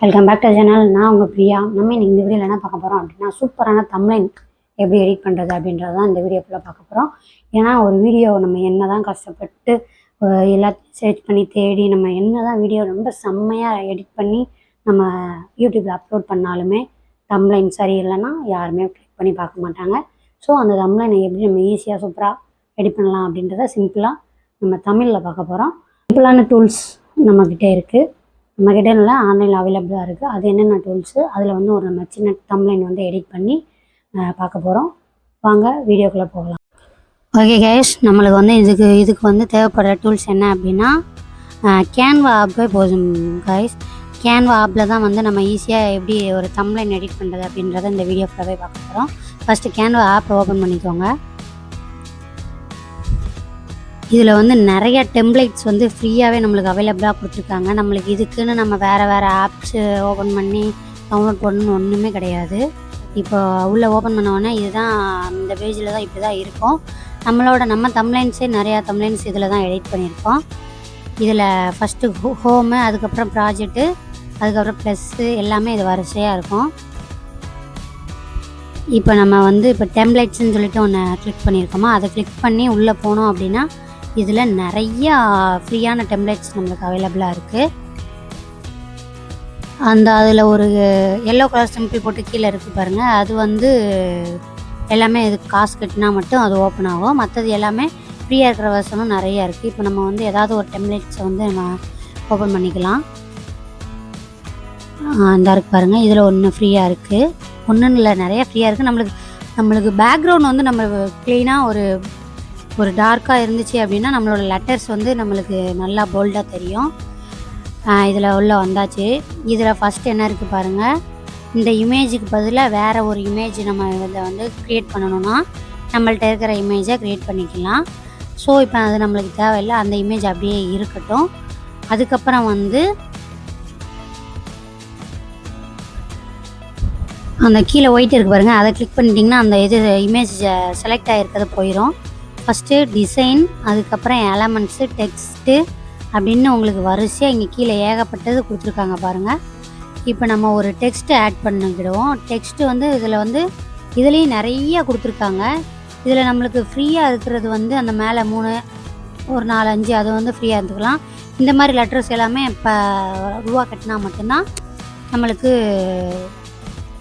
Welcome back to channel. நான் உங்கள் பிரியா. நம்ம இந்த வீடியோவில் என்ன பார்க்க போகிறோம் அப்படின்னா, சூப்பரான தம்ப்லைன் எப்படி எடிட் பண்ணுறது அப்படின்றது தான் இந்த வீடியோ ஃபுல்லாக பார்க்க போகிறோம். ஏன்னா ஒரு வீடியோ நம்ம என்ன தான் கஷ்டப்பட்டு எல்லாத்தையும் சர்ச் பண்ணி தேடி நம்ம என்ன தான் வீடியோ ரொம்ப செம்மையாக எடிட் பண்ணி நம்ம யூடியூப்பில் அப்லோட் பண்ணாலுமே தம்ப்லைன் சரியில்லைன்னா யாருமே கிளிக் பண்ணி பார்க்க மாட்டாங்க. ஸோ அந்த தம்ப்லைனை எப்படி நம்ம ஈஸியாக சூப்பராக எடிட் பண்ணலாம் அப்படின்றத சிம்பிளாக நம்ம தமிழில் பார்க்க போகிறோம். சிம்பிளான டூல்ஸ் நம்மக்கிட்ட இருக்குது. நம்மக்கிட்ட இல்லை, ஆன்லைனில் அவைலபிளாக இருக்குது. அது என்னென்ன டூல்ஸு, அதில் வந்து ஒரு நம்ம சின்ன தம்ப்லைன் வந்து எடிட் பண்ணி பார்க்க போகிறோம். வாங்க வீடியோக்குள்ளே போகலாம். ஓகே கைஸ், நம்மளுக்கு வந்து இதுக்கு வந்து தேவைப்படுற டூல்ஸ் என்ன அப்படின்னா, கேன்வா ஆப்பே போதும் கைஸ். கேன்வா ஆப்பில் தான் வந்து நம்ம ஈஸியாக எப்படி ஒரு தம்ப்லைன் எடிட் பண்ணுறது அப்படின்றத இந்த வீடியோ ஃபுல்லாகவே பார்க்க போகிறோம். ஃபஸ்ட்டு கேன்வா ஆப்பை ஓப்பன் பண்ணிக்கோங்க. இதில் வந்து நிறைய டெம்ப்ளேட்ஸ் வந்து ஃப்ரீயாகவே நம்மளுக்கு அவைலபிளாக கொடுத்துருக்காங்க. நம்மளுக்கு இதுக்குன்னு நம்ம வேறு ஆப்ஸு ஓப்பன் பண்ணி டவுன்லோட் பண்ணணும்னு ஒன்றுமே கிடையாது. இப்போ உள்ளே ஓப்பன் பண்ணோடனே இதுதான் இந்த பேஜில் தான் இப்படி தான் இருக்கும். நம்ம தம்ப்லைன்ஸே நிறையா தம்ப்லைன்ஸ் இதில் தான் எடிட் பண்ணியிருக்கோம். இதில் ஃபஸ்ட்டு ஹோமு, அதுக்கப்புறம் ப்ராஜெக்ட்டு, அதுக்கப்புறம் ப்ளஸ்ஸு எல்லாமே இது வரிசையாக இருக்கும். இப்போ நம்ம வந்து இப்போ டெம்ப்ளேட்ஸ்ன்னு சொல்லிட்டு ஒன்று கிளிக் பண்ணியிருக்கோமா, அதை கிளிக் பண்ணி உள்ளே போனோம் அப்படின்னா இதில் நிறையா ஃப்ரீயான டெம்ப்ளேட்ஸ் நம்மளுக்கு அவைலபிளாக இருக்குது. அதில் ஒரு எல்லோ கலர் சிம்பிள் போட்டு கீழே இருக்குது பாருங்கள், அது வந்து எல்லாமே இதுக்கு காசு கட்டினா மட்டும் அது ஓப்பன் ஆகும். மற்றது எல்லாமே ஃப்ரீயாக இருக்கிற வெர்ஷனும் நிறையா இருக்குது. இப்போ நம்ம வந்து ஏதாவது ஒரு டெம்ப்ளேட்ஸை வந்து நம்ம ஓப்பன் பண்ணிக்கலாம். அந்த இருக்குது பாருங்கள், இதில் ஒன்று ஃப்ரீயாக இருக்குது. ஒன்றும் இல்லை, நிறையா ஃப்ரீயாக இருக்குது. நம்மளுக்கு பேக்ரவுண்ட் வந்து நம்ம க்ளீனாக ஒரு டார்க்காக இருந்துச்சு அப்படின்னா நம்மளோட லெட்டர்ஸ் வந்து நம்மளுக்கு நல்லா போல்டாக தெரியும். இதில் உள்ள வந்தாச்சு. இதில் ஃபஸ்ட்டு என்ன இருக்குது பாருங்கள், இந்த இமேஜுக்கு பதிலாக வேறு ஒரு இமேஜ் நம்ம இதை வந்து க்ரியேட் பண்ணணுன்னா நம்மள்ட்ட இருக்கிற இமேஜை க்ரியேட் பண்ணிக்கலாம். ஸோ இப்போ அது நம்மளுக்கு தேவையில்லை, அந்த இமேஜ் அப்படியே இருக்கட்டும். அதுக்கப்புறம் வந்து அந்த கீழே ஒயிட் இருக்குது பாருங்கள், அதை கிளிக் பண்ணிட்டிங்கன்னா அந்த இமேஜ் செலக்ட் ஆகிருக்கிறது போயிடும். ஃபஸ்ட்டு டிசைன், அதுக்கப்புறம் எலமெண்ட்ஸு, டெக்ஸ்ட்டு அப்படின்னு உங்களுக்கு வரிசையாக இங்கே கீழே ஏகப்பட்டது கொடுத்துருக்காங்க பாருங்கள். இப்போ நம்ம ஒரு டெக்ஸ்ட்டு ஆட் பண்ணிக்கிடுவோம். டெக்ஸ்ட்டு வந்து இதுலேயும் நிறைய கொடுத்துருக்காங்க. இதில் நம்மளுக்கு ஃப்ரீயாக இருக்கிறது வந்து அந்த மேலே 3 ஒரு 4 5 அது வந்து ஃப்ரீயாக இருந்துக்கலாம். இந்த மாதிரி லெட்டர்ஸ் எல்லாமே இப்போ ரூபா கட்டினா மட்டும்தான் நம்மளுக்கு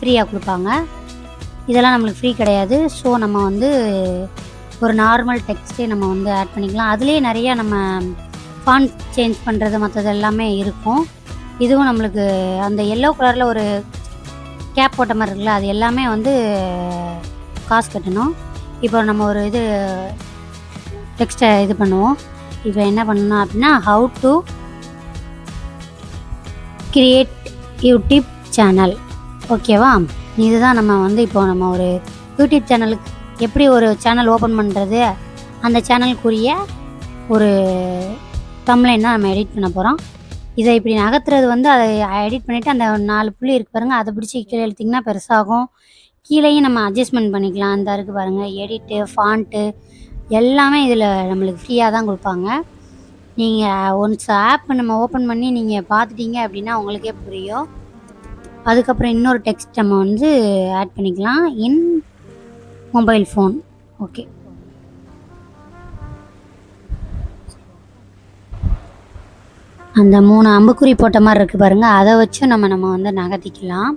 ஃப்ரீயாக கொடுப்பாங்க. இதெல்லாம் நம்மளுக்கு ஃப்ரீ கிடையாது. ஸோ நம்ம வந்து ஒரு நார்மல் டெக்ஸ்ட்டே நம்ம வந்து ஆட் பண்ணிக்கலாம். அதுலேயே நிறையா நம்ம ஃபாண்ட் சேஞ்ச் பண்ணுறது மற்றது எல்லாமே இருக்கும். இதுவும் நம்மளுக்கு அந்த எல்லோ கலரில் ஒரு கேப் போட்ட மாதிரி இருக்குல்ல, அது எல்லாமே வந்து காசு கட்டணும். இப்போ நம்ம ஒரு டெக்ஸ்ட்டை இது பண்ணுவோம். இப்போ என்ன பண்ணணும் அப்படின்னா, how to create YouTube channel. ஓகேவா, இதுதான் நம்ம வந்து இப்போ நம்ம ஒரு யூடியூப் சேனலுக்கு எப்படி ஒரு சேனல் ஓப்பன் பண்ணுறது, அந்த சேனலுக்குரிய ஒரு தம்ப்லைன் தான் நம்ம எடிட் பண்ண போகிறோம். இதை இப்படி நகர்த்துறது வந்து அதை எடிட் பண்ணிவிட்டு அந்த 4 புள்ளி இருக்குது பாருங்கள், அதை பிடிச்சி கீழே இழுத்திங்கன்னா பெருசாகும். கீழேயும் நம்ம அட்ஜஸ்ட்மெண்ட் பண்ணிக்கலாம். அந்த இருக்குது பாருங்கள், எடிட்டு, ஃபாண்ட்டு எல்லாமே இதில் நம்மளுக்கு ஃப்ரீயாக தான் கொடுப்பாங்க. நீங்கள் ஒன்ஸ் ஆப் நம்ம ஓப்பன் பண்ணி நீங்கள் பார்த்துட்டீங்க அப்படின்னா உங்களுக்கே புரியும். அதுக்கப்புறம் இன்னொரு டெக்ஸ்ட் நம்ம வந்து ஆட் பண்ணிக்கலாம், இன் மொபைல் ஃபோன். ஓகே, அந்த 3 அம்புக்குறி போட்ட மாதிரி இருக்குது பாருங்கள், அதை வச்சு நம்ம வந்து நகர்த்திக்கலாம்.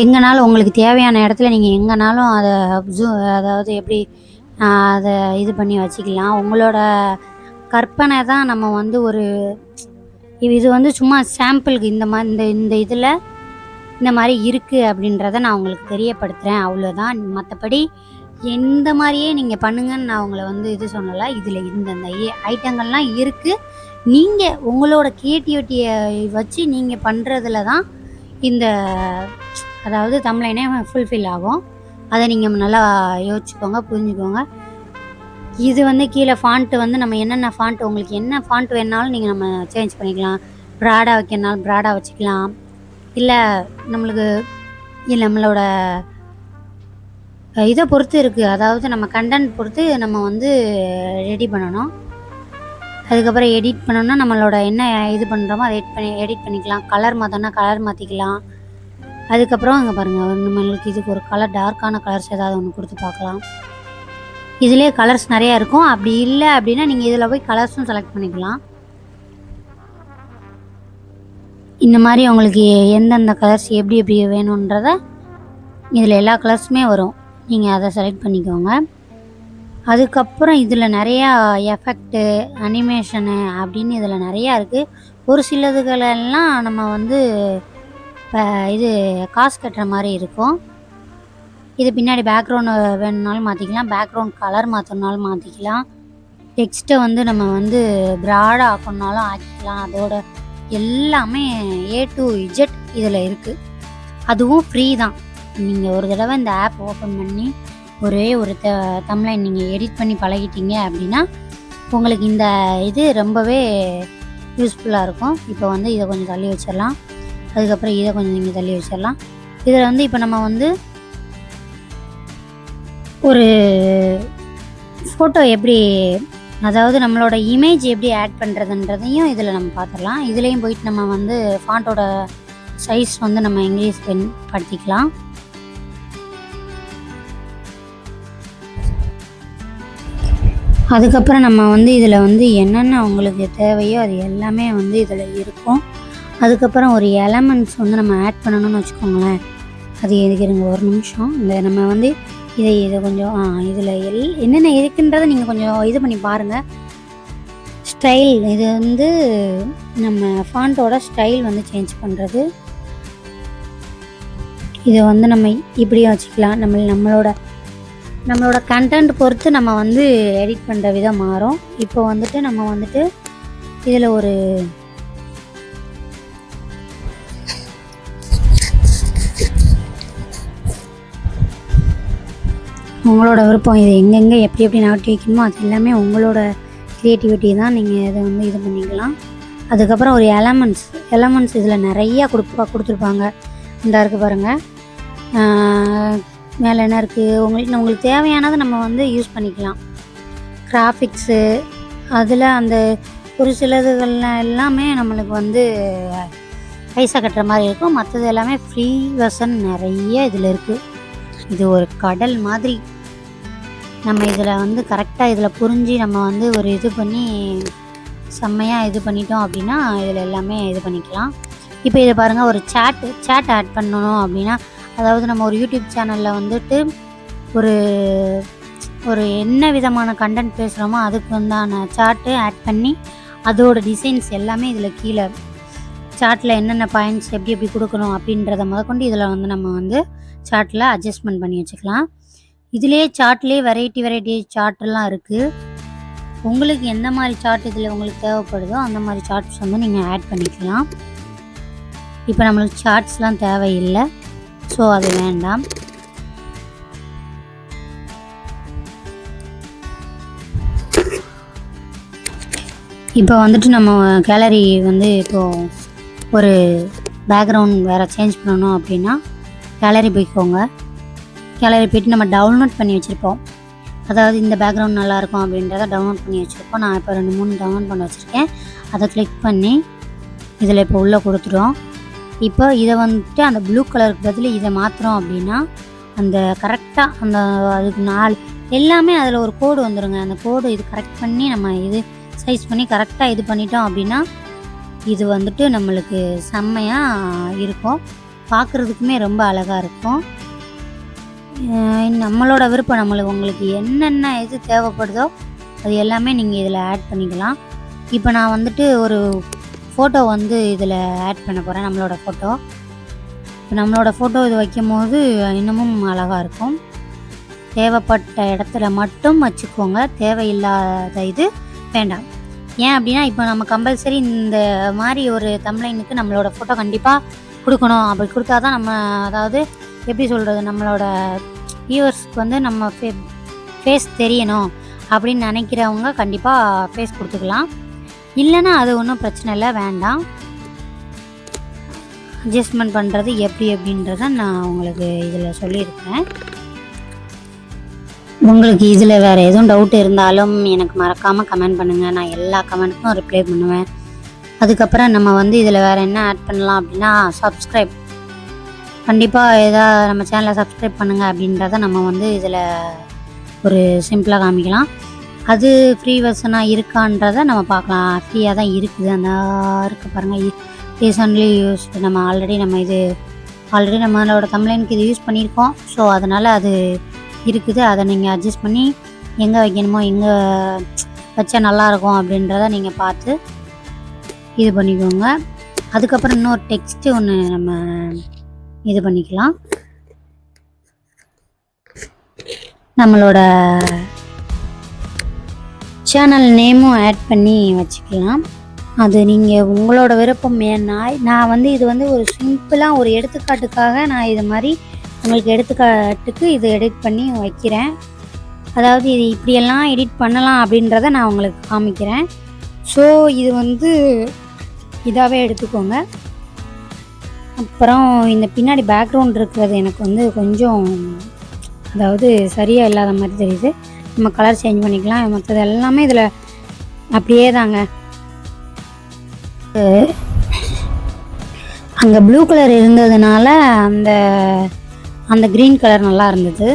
எங்கேனாலும் உங்களுக்கு தேவையான இடத்துல நீங்கள் எங்கேனாலும் அதை அதாவது எப்படி அதை இது பண்ணி வச்சுக்கலாம். உங்களோட கற்பனை தான் நம்ம வந்து இது வந்து சும்மா சாம்பிளுக்கு இந்த இதில் இந்த மாதிரி இருக்குது அப்படின்றத நான் உங்களுக்கு தெரியப்படுத்துகிறேன், அவ்வளோதான். மற்றபடி எந்த மாதிரியே நீங்கள் பண்ணுங்கன்னு நான் உங்களை வந்து இது சொல்லலை. இதில் இந்த ஐட்டங்கள்லாம் இருக்குது. நீங்கள் உங்களோட க்ரியேட்டிவிட்டியை வச்சு நீங்கள் பண்ணுறதுல தான் அதாவது தம்ப்லைனே ஃபுல்ஃபில் ஆகும். அதை நீங்கள் நல்லா யோசிச்சுக்கோங்க, புரிஞ்சுக்கோங்க. இது வந்து கீழே ஃபாண்ட்டு வந்து நம்ம என்னென்ன ஃபாண்ட், உங்களுக்கு என்ன ஃபாண்ட் வேணாலும் நீங்கள் நம்ம சேஞ்ச் பண்ணிக்கலாம். ப்ராடாக வைக்கிறனாலும் ப்ராடாக வச்சுக்கலாம். இல்லை நம்மளோட இதை பொறுத்து இருக்குது, அதாவது நம்ம கண்டென்ட் பொறுத்து நம்ம வந்து ரெடி பண்ணணும். அதுக்கப்புறம் எடிட் பண்ணோன்னா நம்மளோட என்ன இது பண்ணுறோமோ அதை எடிட் பண்ணிக்கலாம். கலர் மாற்றோன்னா கலர் மாற்றிக்கலாம். அதுக்கப்புறம் அங்கே பாருங்கள், நம்மளுக்கு இதுக்கு ஒரு கலர் டார்க்கான கலர்ஸ் ஏதாவது ஒன்று கொடுத்து பார்க்கலாம். இதிலே கலர்ஸ் நிறையா இருக்கும். அப்படி இல்லை அப்படின்னா நீங்கள் இதில் போய் கலர்ஸும் செலக்ட் பண்ணிக்கலாம். இந்த மாதிரி உங்களுக்கு எந்தெந்த கலர்ஸ் எப்படி எப்படி வேணுன்றத இதில் எல்லா கலர்ஸுமே வரும். நீங்கள் அதை செலக்ட் பண்ணிக்கோங்க. அதுக்கப்புறம் இதில் நிறையா எஃபெக்ட்டு, அனிமேஷனு அப்படின்னு இதில் நிறையா இருக்குது. ஒரு சிலதுகளெல்லாம் நம்ம வந்து இது காசு கட்டுற மாதிரி இருக்கும். இது பின்னாடி பேக்ரவுண்டு வேணும்னாலும் மாற்றிக்கலாம், பேக்ரவுண்ட் கலர் மாற்றணுனாலும் மாற்றிக்கலாம், டெக்ஸ்ட்டை வந்து நம்ம வந்து ப்ராடாக ஆக்கணுனாலும் ஆக்கிக்கலாம். அதோட எல்லாமே A to Z இதில் இருக்குது. அதுவும் ஃப்ரீ தான். நீங்கள் ஒரு தடவை இந்த ஆப் ஓப்பன் பண்ணி ஒரே ஒரு தம்ப்லைன் நீங்கள் எடிட் பண்ணி பழகிட்டீங்க அப்படின்னா உங்களுக்கு இந்த இது ரொம்பவே யூஸ்ஃபுல்லாக இருக்கும். இப்போ வந்து இதை கொஞ்சம் தள்ளி வச்சிடலாம். அதுக்கப்புறம் இதை கொஞ்சம் நீங்கள் தள்ளி வச்சிடலாம். இதில் வந்து இப்போ நம்ம வந்து ஒரு ஃபோட்டோ எப்படி, அதாவது நம்மளோட இமேஜ் எப்படி ஆட் பண்ணுறதுன்றதையும் இதில் நம்ம பார்த்துடலாம். இதுலேயும் போயிட்டு நம்ம வந்து ஃபாண்ட்டோட சைஸ் வந்து நம்ம இங்கிலீஷ் படுத்திக்கலாம். அதுக்கப்புறம் நம்ம வந்து இதில் வந்து என்னென்ன உங்களுக்கு தேவையோ அது எல்லாமே வந்து இதில் இருக்கும். அதுக்கப்புறம் ஒரு எலமெண்ட்ஸ் வந்து நம்ம ஆட் பண்ணணும்னு வச்சுக்கோங்களேன். அது இருக்குங்க, ஒரு நிமிஷம். இந்த நம்ம வந்து இதை கொஞ்சம் இதில் என்னென்ன இருக்குன்றதை நீங்கள் கொஞ்சம் இது பண்ணி பாருங்கள். ஸ்டைல், இது வந்து நம்ம ஃபாண்ட்டோட ஸ்டைல் வந்து சேஞ்ச் பண்ணுறது. இதை வந்து நம்ம இப்படியும் வச்சுக்கலாம். நம்மளோட கண்டென்ட் பொறுத்து நம்ம வந்து எடிட் பண்ணுற விதம் மாறும். இப்போ வந்துட்டு நம்ம வந்துட்டு இதில் ஒரு உங்களோட விருப்பம், இது எங்கெங்கே எப்படி எப்படி நாட்டி வைக்கணுமோ அது எல்லாமே உங்களோட க்ரியேட்டிவிட்டி தான். நீங்கள் இதை வந்து இது பண்ணிக்கலாம். அதுக்கப்புறம் ஒரு எலமெண்ட்ஸ் இதில் நிறையா கொடுத்துருப்பாங்க. இந்த இருக்குது பாருங்கள், மேலே என்ன இருக்குது, உங்களுக்கு தேவையானதை நம்ம வந்து யூஸ் பண்ணிக்கலாம். கிராஃபிக்ஸு, அதில் அந்த ஒரு சிலதுகள்லாம் எல்லாமே நம்மளுக்கு வந்து பைசா கட்டுற மாதிரி இருக்கும். மற்றது எல்லாமே ஃப்ரீ வெர்ஷன் நிறைய இதில் இருக்குது. இது ஒரு கடல் மாதிரி. நம்ம இதில் வந்து கரெக்டாக இதில் புரிஞ்சு நம்ம வந்து ஒரு இது பண்ணி செம்மையாக இது பண்ணிட்டோம் அப்படின்னா இதில் எல்லாமே இது பண்ணிக்கலாம். இப்போ இதை பாருங்கள், ஒரு சேட் ஆட் பண்ணணும் அப்படின்னா, அதாவது நம்ம ஒரு யூடியூப் சேனலில் வந்துட்டு ஒரு என்ன விதமான கண்டென்ட் பேசுகிறோமோ அதுக்கு வந்தான சார்ட்டு ஆட் பண்ணி அதோட டிசைன்ஸ் எல்லாமே இதில் கீழே சார்ட்டில் என்னென்ன பாயிண்ட்ஸ் எப்படி எப்படி கொடுக்கணும் அப்படின்றத முதற்கொண்டு இதில் வந்து நம்ம வந்து சார்ட்டில் அட்ஜஸ்ட்மெண்ட் பண்ணி வச்சுக்கலாம். இதிலே சார்ட்லேயே வெரைட்டி சார்ட்டெல்லாம் இருக்குது. உங்களுக்கு எந்த மாதிரி சார்ட் இதில் உங்களுக்கு தேவைப்படுதோ அந்த மாதிரி சார்ட்ஸ் வந்து நீங்கள் ஆட் பண்ணிக்கலாம். இப்போ நம்மளுக்கு சார்ட்ஸ்லாம் தேவையில்லை, ஸோ அது வேண்டாம். இப்போ வந்துட்டு நம்ம கேலரி வந்து இப்போது ஒரு பேக்ரவுண்ட் வேறு சேஞ்ச் பண்ணணும் அப்படின்னா கேலரி போய்க்கோங்க. கேலரி போய்ட்டு நம்ம டவுன்லோட் பண்ணி வச்சுருப்போம், அதாவது இந்த பேக்ரவுண்ட் நல்லாயிருக்கும் அப்படின்றத டவுன்லோட் பண்ணி வச்சுருப்போம். நான் இப்போ 2-3 டவுன்லோட் பண்ணி வச்சுருக்கேன். அதை கிளிக் பண்ணி இதில் இப்போ உள்ளே கொடுத்துட்டோம். இப்போ இதை வந்துட்டு அந்த ப்ளூ கலருக்கு பதில் இதை மாற்றுறோம் அப்படின்னா அந்த கரெக்டாக அந்த அதுக்கு எல்லாமே அதில் ஒரு கோடு வந்துடுங்க. அந்த கோடு இது கரெக்ட் பண்ணி நம்ம இது சைஸ் பண்ணி கரெக்டாக இது பண்ணிட்டோம் அப்படின்னா இது வந்துட்டு நம்மளுக்கு செம்மையாக இருக்கும். பார்க்குறதுக்குமே ரொம்ப அழகாக இருக்கும். நம்மளோட விருப்பம், உங்களுக்கு என்னென்ன இது தேவைப்படுதோ அது எல்லாமே நீங்கள் இதில் ஆட் பண்ணிக்கலாம். இப்போ நான் வந்துட்டு ஒரு ஃபோட்டோ வந்து இதில் ஆட் பண்ண போகிறேன், நம்மளோட ஃபோட்டோ. இப்போ நம்மளோட ஃபோட்டோ இது வைக்கும் போது இன்னமும் அழகாக இருக்கும். தேவைப்பட்ட இடத்துல மட்டும் வச்சுக்கோங்க, தேவையில்லாத இது வேண்டாம். ஏன் அப்படின்னா இப்போ நம்ம கம்பல்சரி இந்த மாதிரி ஒரு தம்ப்லைனுக்கு நம்மளோட ஃபோட்டோ கண்டிப்பாக கொடுக்கணும். அப்படி கொடுத்தா தான் நம்ம, அதாவது எப்படி சொல்கிறது, நம்மளோட வியூவர்ஸ்க்கு வந்து நம்ம ஃபேஸ் தெரியணும் அப்படின்னு நினைக்கிறவங்க கண்டிப்பாக ஃபேஸ் கொடுத்துக்கலாம். இல்லைன்னா அது ஒன்றும் பிரச்சனை இல்லை, வேண்டாம். அட்ஜஸ்ட்மெண்ட் பண்ணுறது எப்படி அப்படின்றத நான் உங்களுக்கு இதில் சொல்லியிருக்கேன். உங்களுக்கு இதில் வேறு எதுவும் டவுட் இருந்தாலும் எனக்கு மறக்காமல் கமெண்ட் பண்ணுங்கள். நான் எல்லா கமெண்ட்டுக்கும் ரிப்ளை பண்ணுவேன். அதுக்கப்புறம் நம்ம வந்து இதில் வேறு என்ன ஆட் பண்ணலாம் அப்படின்னா, சப்ஸ்கிரைப் கண்டிப்பாக நம்ம சேனலை சப்ஸ்கிரைப் பண்ணுங்கள் அப்படின்றத நம்ம வந்து இதில் ஒரு சிம்பிளாக காமிக்கலாம். அது ஃப்ரீ வெர்ஷனாக இருக்கான்றதை நம்ம பார்க்கலாம். ஃப்ரீயாக தான் இருக்குது. அந்த இருக்க பாருங்கள், ரீசன்ட்லி யூஸ்டு. நம்ம ஆல்ரெடி நம்மளோட தமிழனுக்கு இது யூஸ் பண்ணியிருக்கோம். ஸோ அதனால் அது இருக்குது. அதை நீங்கள் அட்ஜஸ்ட் பண்ணி எங்கே வைக்கணுமோ, எங்கே வச்சா நல்லாயிருக்கும் அப்படின்றத நீங்கள் பார்த்து இது பண்ணிக்கோங்க. அதுக்கப்புறம் இன்னொரு டெக்ஸ்ட்டு ஒன்று நம்ம இது பண்ணிக்கலாம். நம்மளோட சேனல் நேமும் ஆட் பண்ணி வச்சுக்கலாம். அது நீங்கள் உங்களோட விருப்பம். நான் வந்து இது வந்து ஒரு சிம்பிளாக ஒரு எடுத்துக்காட்டுக்காக நான் இது மாதிரி உங்களுக்கு எடுத்துக்காட்டுக்கு இது எடிட் பண்ணி வைக்கிறேன். அதாவது இது இப்படியெல்லாம் எடிட் பண்ணலாம் அப்படின்றத நான் உங்களுக்கு காமிக்கிறேன். ஸோ இது வந்து இதாகவே எடுத்துக்கோங்க. அப்புறம் இந்த பின்னாடி பேக்ரவுண்ட் இருக்கிறது எனக்கு வந்து கொஞ்சம் அதாவது சரியாக இல்லாத மாதிரி தெரியுது. நம்ம கலர் சேஞ்ச் பண்ணிக்கலாம். மற்றது எல்லாமே இதில் அப்படியே தாங்க. அங்கே ப்ளூ கலர் இருந்ததுனால அந்த க்ரீன் கலர் நல்லா இருந்தது.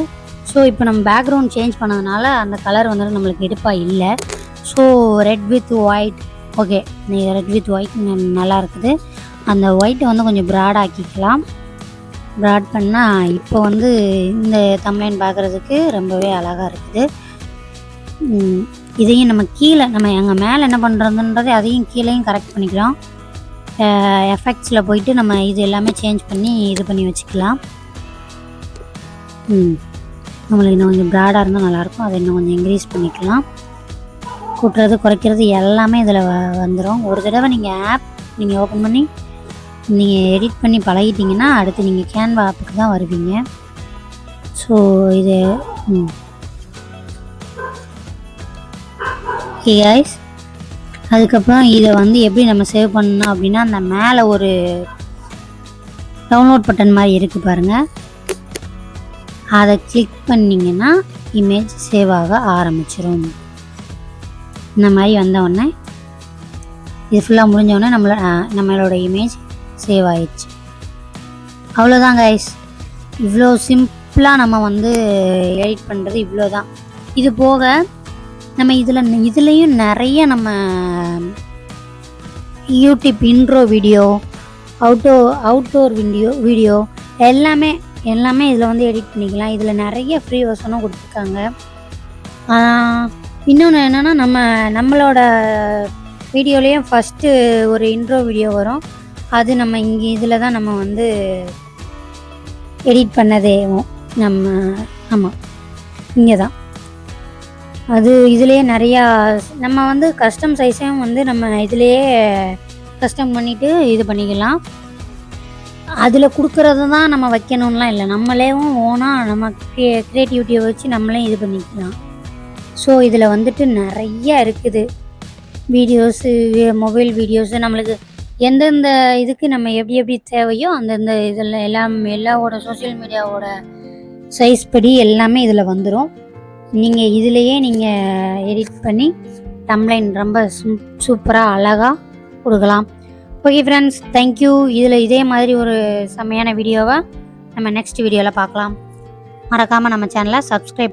ஸோ இப்போ நம்ம பேக்ரவுண்ட் சேஞ்ச் பண்ணதுனால அந்த கலர் வந்துட்டு நம்மளுக்கு எடுப்பாக இல்லை. So red with white, okay, red with white நல்லா இருக்குது. அந்த ஒயிட்டை வந்து கொஞ்சம் ப்ராட் ஆக்கிக்கலாம். ப்ராட் பண்ணால் இப்போ வந்து இந்த தம்ப்லைன் பார்க்குறதுக்கு ரொம்பவே அழகாக இருக்குது. இதையும் நம்ம கீழே எங்கள் மேலே என்ன பண்ணுறதுன்றது அதையும் கீழேயும் கரெக்ட் பண்ணிக்கலாம். எஃபெக்ட்ஸில் போயிட்டு நம்ம இது எல்லாமே சேஞ்ச் பண்ணி இது பண்ணி வச்சுக்கலாம். நம்மளுக்கு இன்னும் கொஞ்சம் ப்ராடாக இருந்தால் நல்லாயிருக்கும். அதை இன்னும் கொஞ்சம் இன்க்ரீஸ் பண்ணிக்கலாம். கூட்டுறது குறைக்கிறது எல்லாமே இதில் வந்துடும். ஒரு தடவை நீங்கள் ஓப்பன் பண்ணி நீங்கள் எடிட் பண்ணி பழகிட்டிங்கன்னா அடுத்து நீங்கள் கேன்வா ஆப்புக்கு தான் வருவீங்க. ஸோ இது ஓகே கைஸ். அதுக்கப்புறம் இதை வந்து எப்படி நம்ம சேவ் பண்ணணும் அப்படின்னா, அந்த மேலே ஒரு டவுன்லோட் பட்டன் மாதிரி இருக்குது பாருங்கள். அதை கிளிக் பண்ணிங்கன்னா இமேஜ் சேவ் ஆக ஆரம்பிச்சிடும். இந்த மாதிரி வந்தவுடனே இது ஃபுல்லாக முடிஞ்சவுடனே நம்மளோட இமேஜ் சேவ் ஆயிடுச்சு. அவ்வளோதான் கைஸ். இவ்வளோ சிம்பிளாக நம்ம வந்து எடிட் பண்ணுறது இவ்வளோ தான். இது போக நம்ம இதுலேயும் நிறைய நம்ம YouTube intro video, outdoor video எல்லாமே இதில் வந்து எடிட் பண்ணிக்கலாம். இதில் நிறைய ஃப்ரீ வெர்ஷனும் கொடுத்துருக்காங்க. இன்னொன்று என்னென்னா, நம்மளோட வீடியோலேயும் ஃபஸ்ட்டு ஒரு இன்ட்ரோ வீடியோ வரும். அது நம்ம இங்கே இதில் தான் நம்ம வந்து எடிட் பண்ணதேவும் ஆமாம், இங்கே தான். அது இதுலேயே நிறையா நம்ம வந்து கஸ்டம் சைஸையும் வந்து நம்ம இதிலையே கஸ்டம் பண்ணிவிட்டு இது பண்ணிக்கலாம். அதில் கொடுக்குறது தான் நம்ம வைக்கணும்லாம் இல்லை. நம்மளேவும் ஓனாக நம்ம க்ரியேட்டிவிட்டியை வச்சு நம்மளே இது பண்ணிக்கலாம். ஸோ இதில் வந்துட்டு நிறைய இருக்குது. வீடியோஸு, மொபைல் வீடியோஸு, நம்மளுக்கு எந்தெந்த இதுக்கு நம்ம எப்படி தேவையோ அந்தந்த இதில் எல்லாவோட சோஷியல் மீடியாவோட சைஸ் படி எல்லாமே இதில் வந்துடும். நீங்கள் இதிலையே நீங்கள் எடிட் பண்ணி தம்ப்லைன் ரொம்ப சூப்பராக அழகாக கொடுக்கலாம். Okay friends, thank you. இதே மாதிரி ஒரு செம்மையான வீடியோவை நம்ம நெக்ஸ்ட் வீடியோவில் பார்க்கலாம். மறக்காமல் நம்ம சேனலை சப்ஸ்கிரைப்